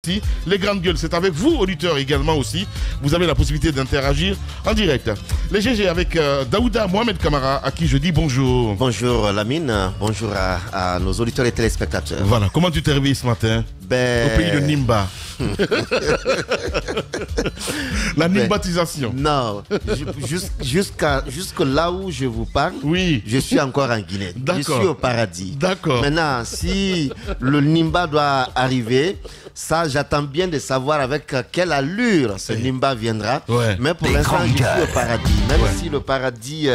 parti. Les grandes gueules, c'est avec vous, auditeurs également aussi. Vous avez la possibilité d'interagir en direct. Les GG avec Daouda Mohamed Kamara, à qui je dis bonjour. Bonjour Lamine, bonjour à nos auditeurs et téléspectateurs. Voilà, comment tu t'es réveillé ce matin? Au pays de Nimba. La nimbatisation. Non, jusque là où je vous parle, oui. Je suis encore en Guinée. Je suis au paradis. D'accord. Maintenant, si le Nimba doit arriver, ça j'attends bien de savoir avec quelle allure ce Nimba viendra. Ouais. Mais pour l'instant, je suis au paradis. Même si le paradis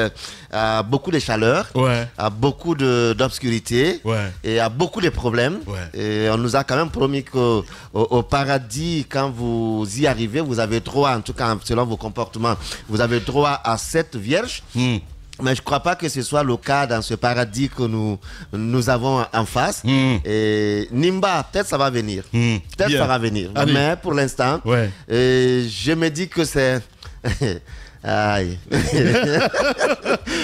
a beaucoup de chaleur, a beaucoup d'obscurité et a beaucoup de problèmes. Et on nous a quand même promis qu'au paradis, quand vous y arrivez, vous avez droit, en tout cas selon vos comportements, vous avez droit à 7 vierges. Mais je ne crois pas que ce soit le cas dans ce paradis que nous avons en face. Et Nimba, peut-être ça va venir. Peut-être ça va venir. Allez. Mais pour l'instant, je me dis que c'est... Aïe.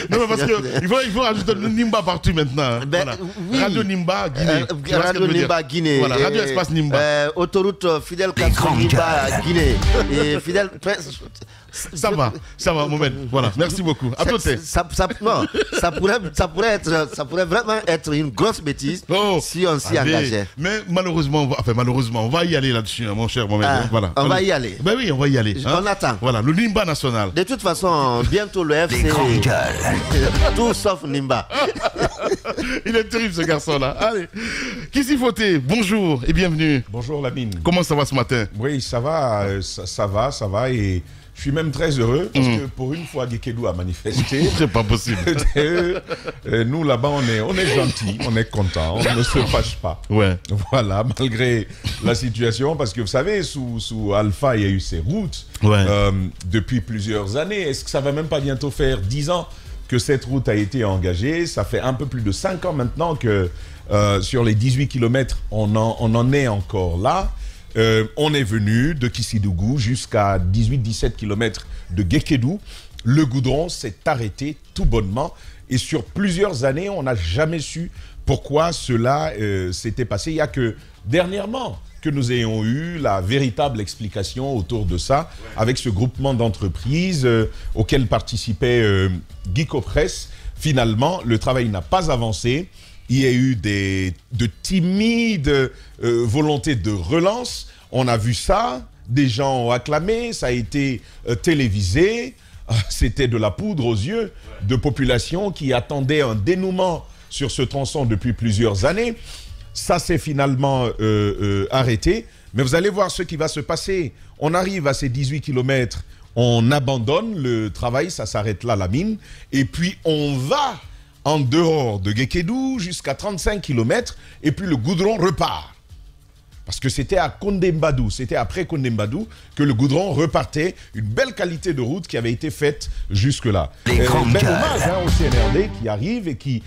Non, mais parce qu'il faut rajouter le Nimba partout maintenant. Voilà. Oui. Radio Nimba, Guinée. Radio Nimba, Guinée. Voilà, Radio Espace Nimba. Autoroute Fidèle 4 Nimba, Guinée. Et Fidèle... Ça va, Mohamed. Voilà, merci beaucoup. À toi, ça pourrait vraiment être une grosse bêtise si on s'y engageait. Mais malheureusement, on va y aller là-dessus, mon cher Mohamed. Voilà. On va y aller. Ben oui, on va y aller. On attend. Voilà, le Nimba national. De toute façon, bientôt le FC. Tout sauf Nimba. Il est terrible ce garçon-là. Allez, Kissi Foté, bonjour et bienvenue. Bonjour Lamine. Comment ça va ce matin? Oui, ça va, ça va et je suis même très heureux parce que pour une fois, Gekedou a manifesté. C'est pas possible. Nous là-bas, on est gentils, on est contents, on ne se fâche pas. Ouais. Voilà, malgré la situation, parce que vous savez, sous Alpha, il y a eu ces routes depuis plusieurs années. Est-ce que ça va même pas bientôt faire 10 ans que cette route a été engagée? Ça fait un peu plus de 5 ans maintenant que sur les 18 km, on en est encore là. On est venu de Kissidougou jusqu'à 18-17 km de Gekedou. Le goudron s'est arrêté tout bonnement. Et sur plusieurs années, on n'a jamais su pourquoi cela s'était passé. Il n'y a que dernièrement que nous ayons eu la véritable explication autour de ça, avec ce groupement d'entreprises auquel participait Geekopress. Finalement, le travail n'a pas avancé. Il y a eu de timides volontés de relance. On a vu ça, des gens ont acclamé, ça a été télévisé. C'était de la poudre aux yeux de populations qui attendaient un dénouement sur ce tronçon depuis plusieurs années. Ça s'est finalement arrêté. Mais vous allez voir ce qui va se passer. On arrive à ces 18 km, on abandonne le travail, ça s'arrête là, la mine. Et puis on va en dehors de Gekedou jusqu'à 35 km et puis le goudron repart. Parce que c'était à Kondembadou, c'était après Kondembadou que le goudron repartait. Une belle qualité de route qui avait été faite jusque-là. Bel hommage au CNRD qui arrive et qui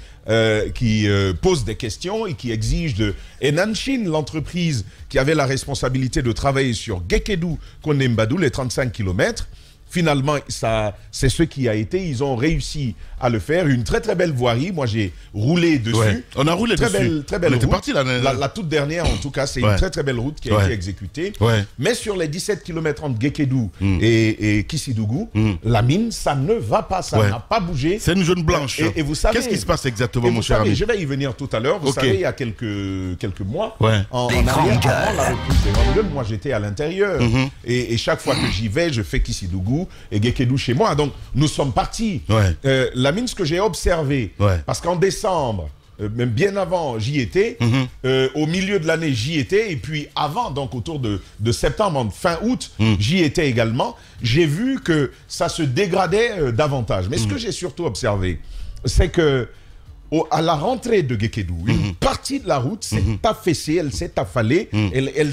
pose des questions et qui exige de Enanchin, l'entreprise qui avait la responsabilité de travailler sur Gekedou, Kondembadou, les 35 km. Finalement, c'est ce qui a été. Ils ont réussi à le faire. Une très très belle voirie. Moi, j'ai roulé dessus. Ouais. On a roulé dessus. Très belle on était route. parti là. La toute dernière, en tout cas, c'est une très très belle route qui a été exécutée. Mais sur les 17 km entre Gekedou et Kissidougou, la mine, ça ne va pas. Ça n'a pas bougé. C'est une jaune blanche. Et vous savez... Qu'est-ce qui se passe exactement, mon cher ami? Je vais y venir tout à l'heure. Vous savez, il y a quelques mois, en arrière, avant la reprise des grandes gueules, moi, j'étais à l'intérieur. Et chaque fois que j'y vais, je fais Kissidougou et Gekedou chez moi. Donc, nous sommes partis. La mine, ce que j'ai observé, parce qu'en décembre, même bien avant, j'y étais. Au milieu de l'année, j'y étais. Et puis avant, donc autour de septembre, fin août, j'y étais également. J'ai vu que ça se dégradait davantage. Mais ce que j'ai surtout observé, c'est que à la rentrée de Gekedou, une partie de la route s'est affaissée, elle s'est affalée, elle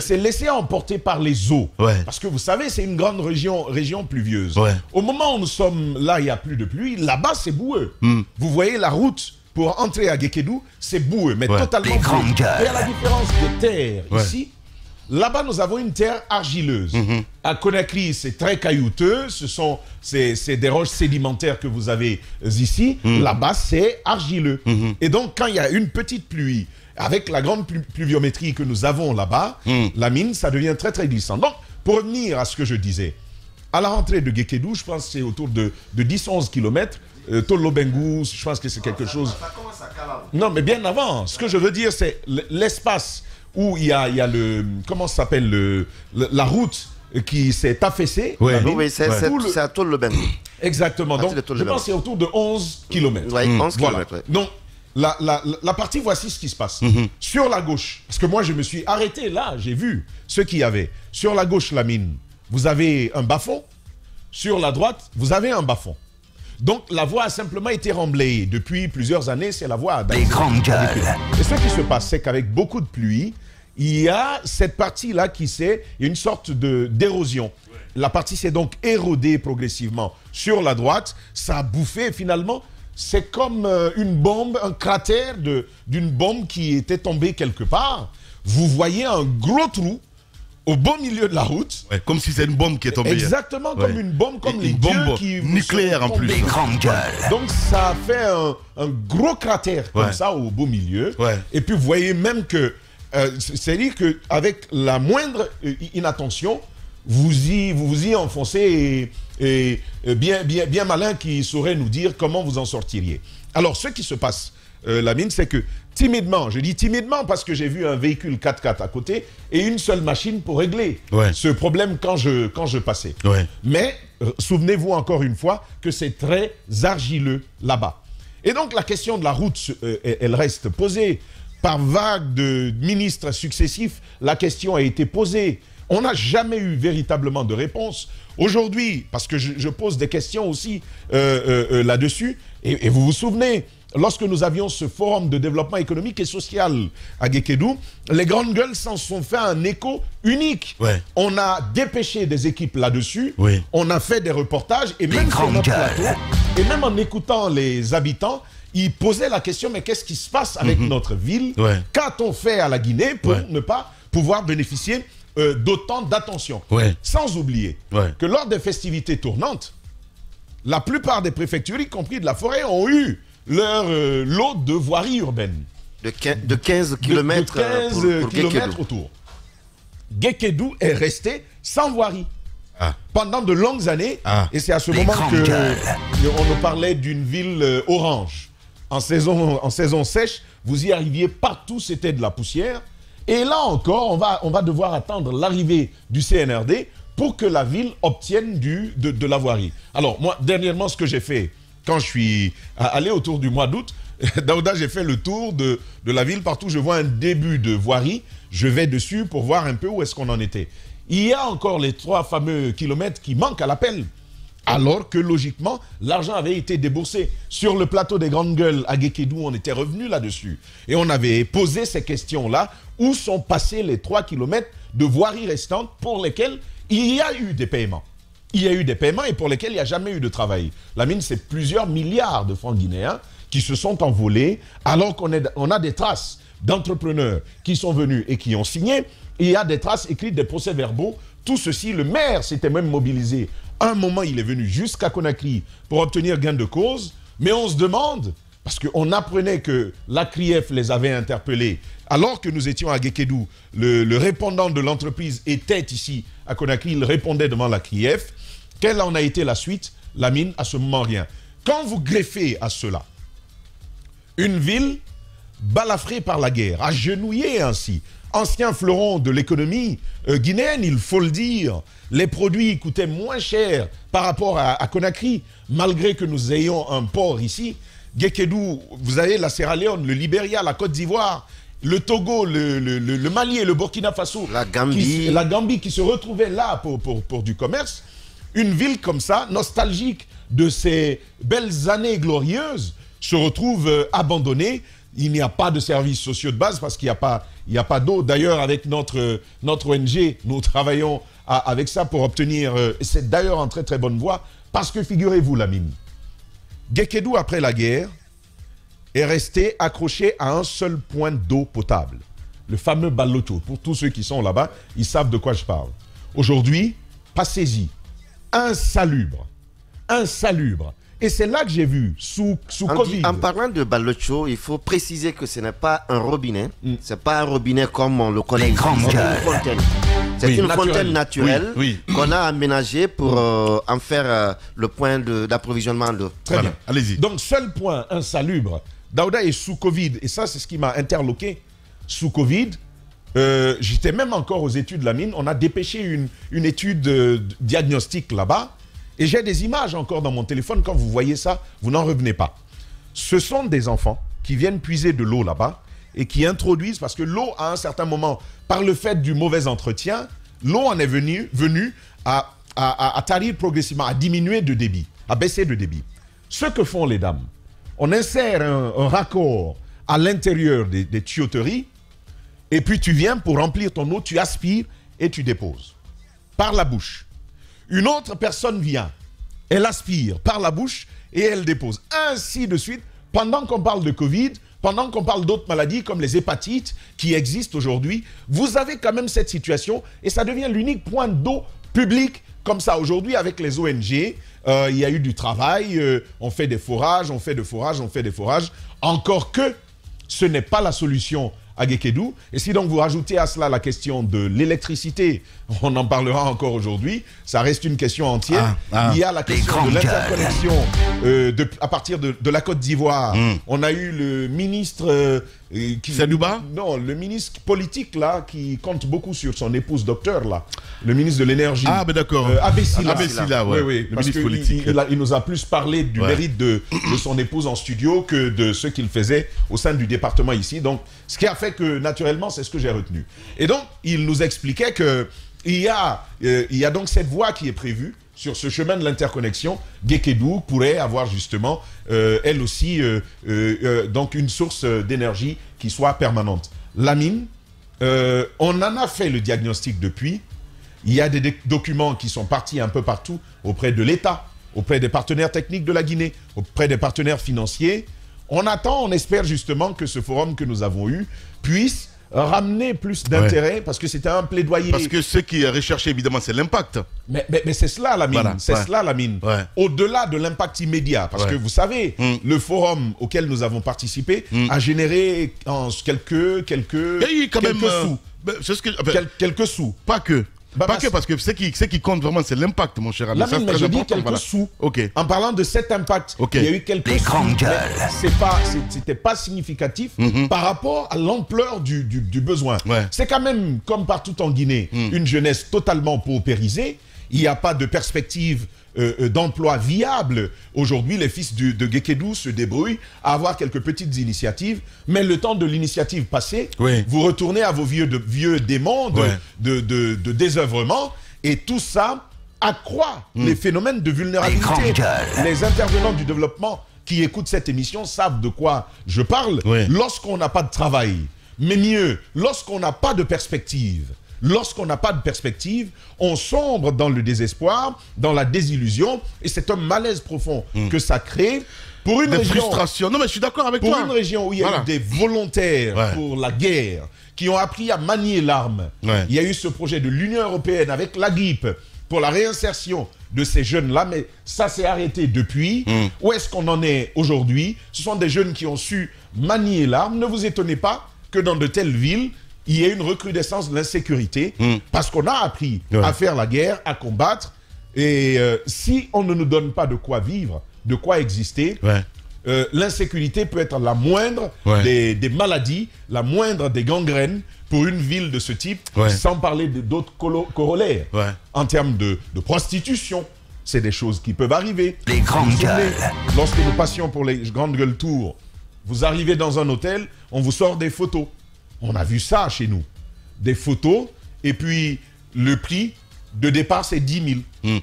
s'est laissée emporter par les eaux. Parce que vous savez, c'est une grande région pluvieuse. Au moment où nous sommes là, il n'y a plus de pluie, là-bas c'est boueux. Vous voyez la route pour entrer à Gekedou, c'est boueux, mais totalement boueux. Et à la différence des terres ici, Là-bas, nous avons une terre argileuse. À Conakry, c'est très caillouteux. C'est des roches sédimentaires que vous avez ici. Là-bas, c'est argileux. Et donc, quand il y a une petite pluie, avec la grande pluviométrie que nous avons là-bas, la mine, ça devient très, très glissant. Donc, pour revenir à ce que je disais, à la rentrée de Guékédou, je pense que c'est autour de 10-11 km. Tolo-Bengou, je pense que c'est quelque chose... Ça commence à Calam. Non, mais bien avant. Ce que je veux dire, c'est l'espace où il y a le... Comment ça s'appelle la route qui s'est affaissée. Oui, c'est à Tolo-Bengou. Exactement. Donc, je pense que c'est autour de 11 km. Oui, 11 km. Voilà. Donc, la partie, voici ce qui se passe. Sur la gauche, parce que moi, je me suis arrêté là, j'ai vu ce qu'il y avait. Sur la gauche, la mine, vous avez un bas-fond. Sur la droite, vous avez un bas-fond. Donc, la voie a simplement été remblayée. Depuis plusieurs années, c'est la voie des grandes gueules. Et ce qui se passe, c'est qu'avec beaucoup de pluie, il y a cette partie-là il y a une sorte d'érosion. La partie s'est donc érodée progressivement. Sur la droite, ça a bouffé finalement. C'est comme une bombe, un cratère d'une bombe qui était tombée quelque part. Vous voyez un gros trou au beau milieu de la route. Ouais, comme si c'est une bombe qui est tombée. Exactement, comme une bombe, comme les bombe qui nucléaire en plus. Des grandes gueules. Donc ça a fait un gros cratère comme ça au beau milieu. Et puis vous voyez même que, c'est-à-dire qu'avec la moindre inattention, vous vous y enfoncez et bien malin qui saurait nous dire comment vous en sortiriez. Alors ce qui se passe, Lamine, c'est que timidement, je dis timidement parce que j'ai vu un véhicule 4x4 à côté et une seule machine pour régler ce problème quand je passais. Mais souvenez-vous encore une fois que c'est très argileux là-bas. Et donc la question de la route, elle reste posée. Par vague de ministres successifs, la question a été posée. On n'a jamais eu véritablement de réponse. Aujourd'hui, parce que je pose des questions aussi là-dessus, et vous vous souvenez, lorsque nous avions ce forum de développement économique et social à Guékédou, les grandes gueules s'en sont fait un écho unique. On a dépêché des équipes là-dessus, on a fait des reportages, et même sur notre plateau, et même en écoutant les habitants, ils posaient la question, mais qu'est-ce qui se passe avec notre ville? Qu'a-t-on fait à la Guinée pour ne pas pouvoir bénéficier d'autant d'attention? Sans oublier que lors des festivités tournantes, la plupart des préfectures, y compris de la forêt, ont eu leur lot de voirie urbaine. De 15 km, pour kilomètres autour. Guékédou est resté sans voirie. Pendant de longues années. Et c'est à ce moment qu'on nous parlait d'une ville orange. En saison sèche, vous y arriviez partout, c'était de la poussière. Et là encore, on va devoir attendre l'arrivée du CNRD pour que la ville obtienne de la voirie. Alors moi, dernièrement, ce que j'ai fait, quand je suis allé autour du mois d'août, Daouda, j'ai fait le tour de la ville. Partout, je vois un début de voirie. Je vais dessus pour voir un peu où est-ce qu'on en était. Il y a encore les 3 fameux kilomètres qui manquent à l'appel. Alors que, logiquement, l'argent avait été déboursé. Sur le plateau des Grandes Gueules à Guékédou, on était revenu là-dessus. Et on avait posé ces questions-là. Où sont passés les 3 kilomètres de voirie restantes pour lesquels il y a eu des paiements? Il y a eu des paiements et pour lesquels il n'y a jamais eu de travail. La mine, c'est plusieurs milliards de francs guinéens qui se sont envolés alors qu'on a des traces d'entrepreneurs qui sont venus et qui ont signé. Il y a des traces écrites, des procès-verbaux. Tout ceci, le maire s'était même mobilisé. À un moment, il est venu jusqu'à Conakry pour obtenir gain de cause. Mais on se demande, parce qu'on apprenait que la CRIEF les avait interpellés, alors que nous étions à Guékédou, le répondant de l'entreprise était ici à Conakry, il répondait devant la CRIEF. Quelle en a été la suite? La mine, à ce moment, rien. Quand vous greffez à cela une ville balafrée par la guerre, agenouillée ainsi, ancien fleuron de l'économie guinéenne, il faut le dire, les produits coûtaient moins cher par rapport à Conakry, malgré que nous ayons un port ici. Guékédou, vous avez la Sierra Leone, le Libéria, la Côte d'Ivoire, le Togo, le Mali et le Burkina Faso, la Gambie qui se retrouvaient là pour du commerce. Une ville comme ça, nostalgique de ces belles années glorieuses, se retrouve abandonnée. Il n'y a pas de services sociaux de base parce qu'il n'y a pas d'eau. D'ailleurs, avec notre ONG, nous travaillons avec ça pour obtenir... c'est d'ailleurs en très très bonne voie parce que figurez-vous, Lamine, Guékédou, après la guerre, est resté accroché à un seul point d'eau potable. le fameux balloto. Pour tous ceux qui sont là-bas, ils savent de quoi je parle. Aujourd'hui, passez-y. Insalubre. Et c'est là que j'ai vu, sous Covid. En parlant de balloto, il faut préciser que ce n'est pas un robinet. Ce n'est pas un robinet comme on le connaît. C'est une fontaine naturelle qu'on a aménagée pour en faire le point d'approvisionnement d'eau. Très bien, allez-y. Donc, seul point insalubre, Daouda est sous Covid. Et ça, c'est ce qui m'a interloqué. Sous Covid, j'étais même encore aux études de la mine. On a dépêché une étude diagnostique là-bas. Et j'ai des images encore dans mon téléphone. Quand vous voyez ça, vous n'en revenez pas. Ce sont des enfants qui viennent puiser de l'eau là-bas et qui introduisent, parce que l'eau, à un certain moment, par le fait du mauvais entretien, l'eau en est venue à tarir progressivement, à diminuer de débit, à baisser de débit. Ce que font les dames, on insère un raccord à l'intérieur des tuyauteries et puis tu viens pour remplir ton eau, tu aspires et tu déposes par la bouche. Une autre personne vient, elle aspire par la bouche et elle dépose. Ainsi de suite, pendant qu'on parle de Covid, pendant qu'on parle d'autres maladies comme les hépatites qui existent aujourd'hui, vous avez quand même cette situation et ça devient l'unique point d'eau public comme ça. Aujourd'hui, avec les ONG, il y a eu du travail, on fait des forages, on fait des forages. Encore que ce n'est pas la solution à Guékédou. Et si donc vous rajoutez à cela la question de l'électricité, on en parlera encore aujourd'hui, ça reste une question entière. Il y a la question de l'interconnexion à partir de la Côte d'Ivoire. On a eu le ministre... Sadouba ? Non, le ministre politique là, qui compte beaucoup sur son épouse docteur là, le ministre de l'énergie. Ah ben d'accord. Abessila, ouais. Oui, parce qu'il nous a plus parlé du mérite de son épouse en studio que de ce qu'il faisait au sein du département ici. Donc, ce qui a fait que naturellement, c'est ce que j'ai retenu. Et donc, il nous expliquait que il y a donc cette voie qui est prévue sur ce chemin de l'interconnexion. Guékédou pourrait avoir justement, elle aussi, donc une source d'énergie qui soit permanente. La mine, on en a fait le diagnostic depuis. Il y a des documents qui sont partis un peu partout auprès de l'État, auprès des partenaires techniques de la Guinée, auprès des partenaires financiers. On attend, on espère justement que ce forum que nous avons eu puisse ramener plus d'intérêt, parce que c'était un plaidoyer. Parce que ce qui est recherché, évidemment, c'est l'impact. Mais c'est cela la mine. Voilà, cela la mine. Au-delà de l'impact immédiat, parce que vous savez, le forum auquel nous avons participé a généré quelques sous. Pas que. Pas que, parce que ce qui compte vraiment, c'est l'impact, mon cher ami. Mais je dis quelques sous. En parlant de cet impact, il y a eu quelques sous. C'était pas significatif par rapport à l'ampleur du besoin. C'est quand même, comme partout en Guinée, une jeunesse totalement paupérisée. Il n'y a pas de perspective d'emploi viable. Aujourd'hui, les fils de Guékédou se débrouillent à avoir quelques petites initiatives, mais le temps de l'initiative passée, vous retournez à vos vieux démons de désœuvrement, et tout ça accroît les phénomènes de vulnérabilité. Les intervenants du développement qui écoutent cette émission savent de quoi je parle. Lorsqu'on n'a pas de travail, mais mieux, lorsqu'on n'a pas de perspective, on sombre dans le désespoir, dans la désillusion, et c'est un malaise profond que ça crée. Pour une région, frustration. Non, mais je suis d'accord avec toi. Pour une région où il y a eu des volontaires pour la guerre, qui ont appris à manier l'arme, il y a eu ce projet de l'Union européenne avec la GIP pour la réinsertion de ces jeunes-là, mais ça s'est arrêté depuis. Où est-ce qu'on en est aujourd'hui? Ce sont des jeunes qui ont su manier l'arme. Ne vous étonnez pas que dans de telles villes, il y a une recrudescence de l'insécurité parce qu'on a appris à faire la guerre, à combattre. Et si on ne nous donne pas de quoi vivre, de quoi exister, l'insécurité peut être la moindre des maladies, la moindre des gangrènes pour une ville de ce type, sans parler d'autres corollaires. En termes de prostitution, c'est des choses qui peuvent arriver. Les grandes gueules. Lorsque nous passions pour les grandes gueules tours, vous arrivez dans un hôtel, on vous sort des photos. On a vu ça chez nous. Des photos, et puis le prix de départ, c'est 10 000.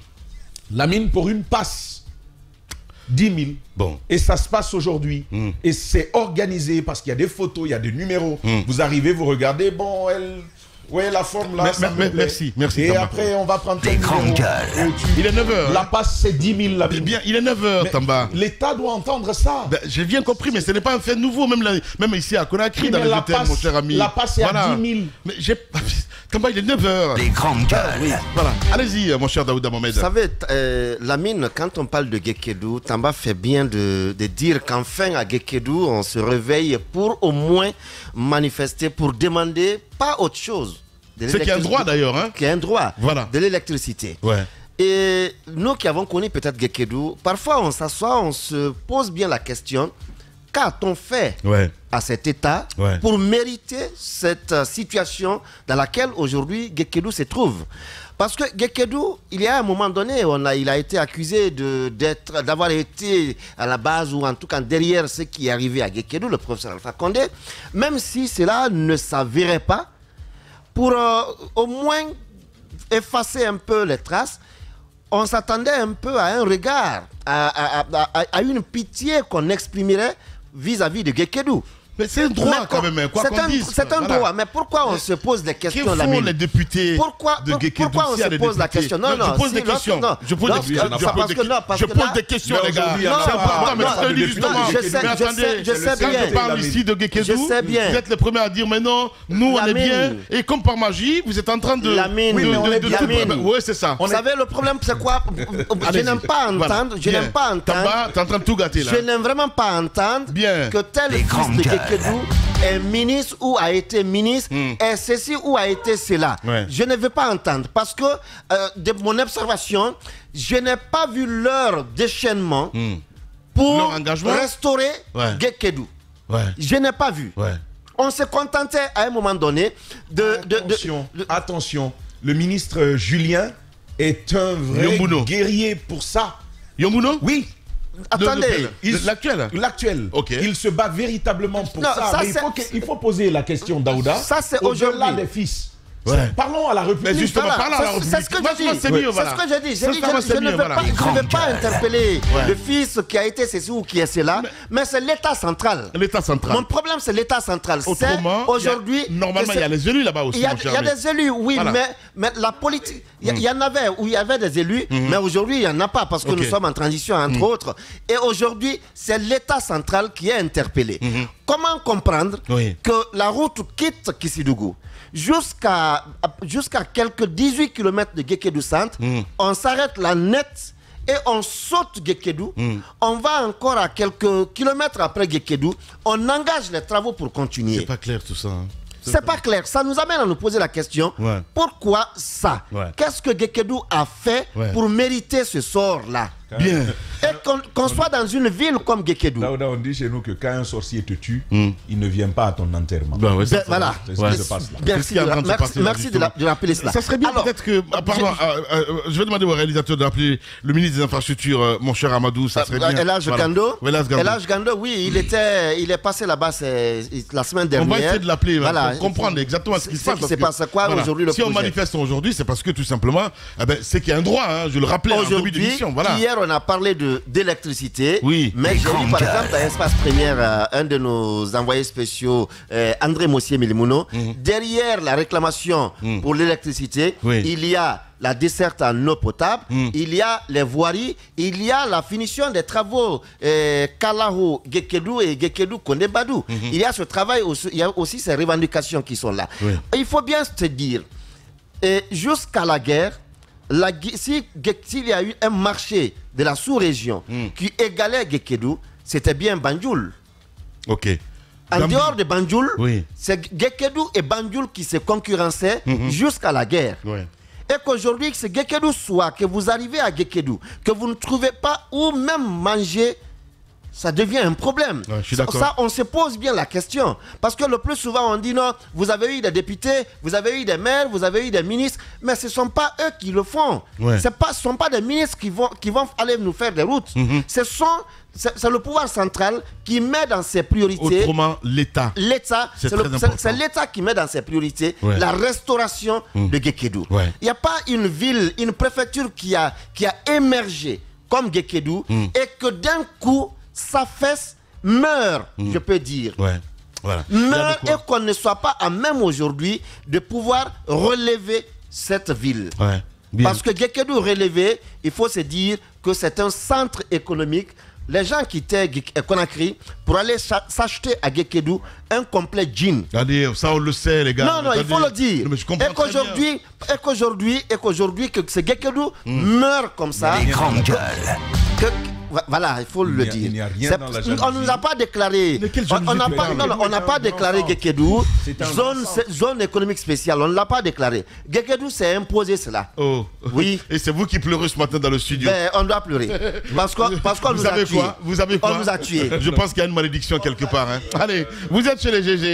La mine pour une passe, 10 000. Bon. Et ça se passe aujourd'hui. Et c'est organisé parce qu'il y a des photos, il y a des numéros. Vous arrivez, vous regardez, bon, Oui, la forme là. Merci. Et Tamba. après, on va prendre Des grandes gueules. Il est 9h. La passe, c'est 10 000 la Bien, il est 9h, Tamba. L'État doit entendre ça. J'ai bien compris, mais ce n'est pas un fait nouveau, même ici à Conakry, Oui, dans mais les la hôtels, passe- mon cher ami. la passe est à 10 000. Mais Tamba, il est 9h. Des grandes gueules. Voilà. Allez-y, mon cher Daouda Mohamed. Vous savez, Lamine, quand on parle de Guékédou, Tamba fait bien de dire qu'enfin à Guékédou, on se réveille pour au moins manifester, pour demander pas autre chose. C'est qu'il y a un droit d'ailleurs. Hein? Qui est un droit de l'électricité. Ouais. Et nous qui avons connu peut-être Guékédou, parfois on s'assoit, on se pose bien la question, qu'a-t-on fait à cet État pour mériter cette situation dans laquelle aujourd'hui Guékédou se trouve? Parce que Guékédou, il y a un moment donné, il a été accusé d'avoir été à la base ou en tout cas derrière ce qui est arrivé à Guékédou, le professeur Alpha Condé, même si cela ne s'avérait pas, pour au moins effacer un peu les traces, on s'attendait un peu à un regard, à une pitié qu'on exprimerait vis-à- vis de Guékédou. Mais c'est un droit quand même, quoi qu'on dise. C'est un droit, mais pourquoi on se pose des questions, que font les députés de Guékédou? Pourquoi on se pose la question? Non, je pose des questions. Je pose des questions, les gars. C'est important, mais justement. Je sais bien. Quand je parle ici de Guékédou, vous êtes les premiers à dire, mais non, nous on est bien. Et comme par magie, vous êtes en train de... Oui, c'est ça. Vous savez, le problème, c'est quoi? Je n'aime pas entendre. Je n'aime pas entendre. T'es en train de tout gâter, là. Je n'aime vraiment pas entendre que tel fils de Guékédou est ministre ou a été ministre, est ceci ou a été cela. Je ne veux pas entendre parce que de mon observation, je n'ai pas vu leur déchaînement pour restaurer Guékédou. Je n'ai pas vu. On se contentait à un moment donné Attention, le ministre Julien est un vrai guerrier pour ça. Yombuno? Oui. Attendez, l'actuel. Il se bat véritablement pour ça. Mais il faut poser la question, Daouda. Ça, c'est aujourd'hui. Au-delà des fils. Parlons à la République. Mais justement, parlons à la République. C'est ce que je dis. C'est ce que j'ai dit. Je ne veux pas interpeller le fils qui a été ceci ou qui est cela, mais c'est l'État central. L'État central. Mon problème, c'est l'État central. Autrement, aujourd'hui, normalement, il y a les élus là-bas aussi. Il y a des élus, oui, mais la politique, il y en avait où il y avait des élus, mais aujourd'hui, il n'y en a pas parce que nous sommes en transition, entre autres. Et aujourd'hui, c'est l'État central qui est interpellé. Comment comprendre que la route quitte Kissidougou jusqu'à quelques 18 km de Guékédou Centre, on s'arrête là net et on saute Guékédou, on va encore à quelques kilomètres après Guékédou, on engage les travaux pour continuer. C'est pas clair tout ça. C'est pas clair. Ça nous amène à nous poser la question, pourquoi ça? Qu'est-ce que Guékédou a fait pour mériter ce sort-là? Bien. Et qu'on soit dans une ville comme Guékédou. Là, on dit chez nous que quand un sorcier te tue, il ne vient pas à ton enterrement. Voilà. C'est ce qui se passe là. Merci de rappeler cela. Ça serait bien peut-être que... Pardon, je vais demander au réalisateur d'appeler le ministre des Infrastructures, mon cher Amadou, ça serait bien. Elhadj Gando. Elhadj Gando, oui, il est passé là-bas la semaine dernière. On va essayer de l'appeler pour comprendre exactement ce qui se passe. C'est passé quoi aujourd'hui? Si on manifeste aujourd'hui, c'est parce que tout simplement, c'est qu'il y a un droit, je le rappelais en début d'émission. Hier, on a parlé d'électricité, mais j'ai vu par exemple à Espace Première un de nos envoyés spéciaux, André Mossier-Milimouno, derrière la réclamation pour l'électricité, il y a la desserte en eau potable, il y a les voiries, il y a la finition des travaux Kalahou, Guékédou et Guékédou Kondé-Badou. Il y a ce travail, il y a aussi ces revendications qui sont là. Il faut bien se dire, jusqu'à la guerre, s'il y a eu un marché de la sous-région qui égalait Guékédou, c'était bien Banjul. En dehors de Banjul, c'est Guékédou et Banjul qui se concurrençaient jusqu'à la guerre. Et qu'aujourd'hui, c'est Guékédou soit, que vous arrivez à Guékédou, que vous ne trouvez pas où même manger, ça devient un problème. Ça, on se pose bien la question. Parce que le plus souvent, on dit non, vous avez eu des députés, vous avez eu des maires, vous avez eu des ministres, mais ce ne sont pas eux qui le font. Ce ne sont pas des ministres qui vont aller nous faire des routes. C'est le pouvoir central qui met dans ses priorités... Autrement, l'État. C'est l'État qui met dans ses priorités la restauration de Guékédou. Il n'y a pas une ville, une préfecture qui a émergé comme Guékédou et que d'un coup, sa fesse meurt, je peux dire. meurent et qu'on ne soit pas à même aujourd'hui de pouvoir relever cette ville. Parce que Guékédou relevé, il faut se dire que c'est un centre économique. Les gens quittaient Conakry pour aller s'acheter à Guékédou un complet jean. Regardez, ça on le sait les gars. Non, il faut le dire. Et qu'aujourd'hui, que ce Guékédou meurt comme ça. Les grandes gueules. Voilà, il faut le dire. Il n'y a rien dans la on ne nous a pas déclaré. On n'a pas déclaré Guékédou zone économique spéciale. On ne l'a pas déclaré. Guékédou s'est imposé cela. Oh. Oui. Et c'est vous qui pleurez ce matin dans le studio. Ben, on doit pleurer. Parce qu'on nous a tués. Vous avez quoi? On nous a tués. Je pense qu'il y a une malédiction quelque part. Allez, vous êtes chez les GG.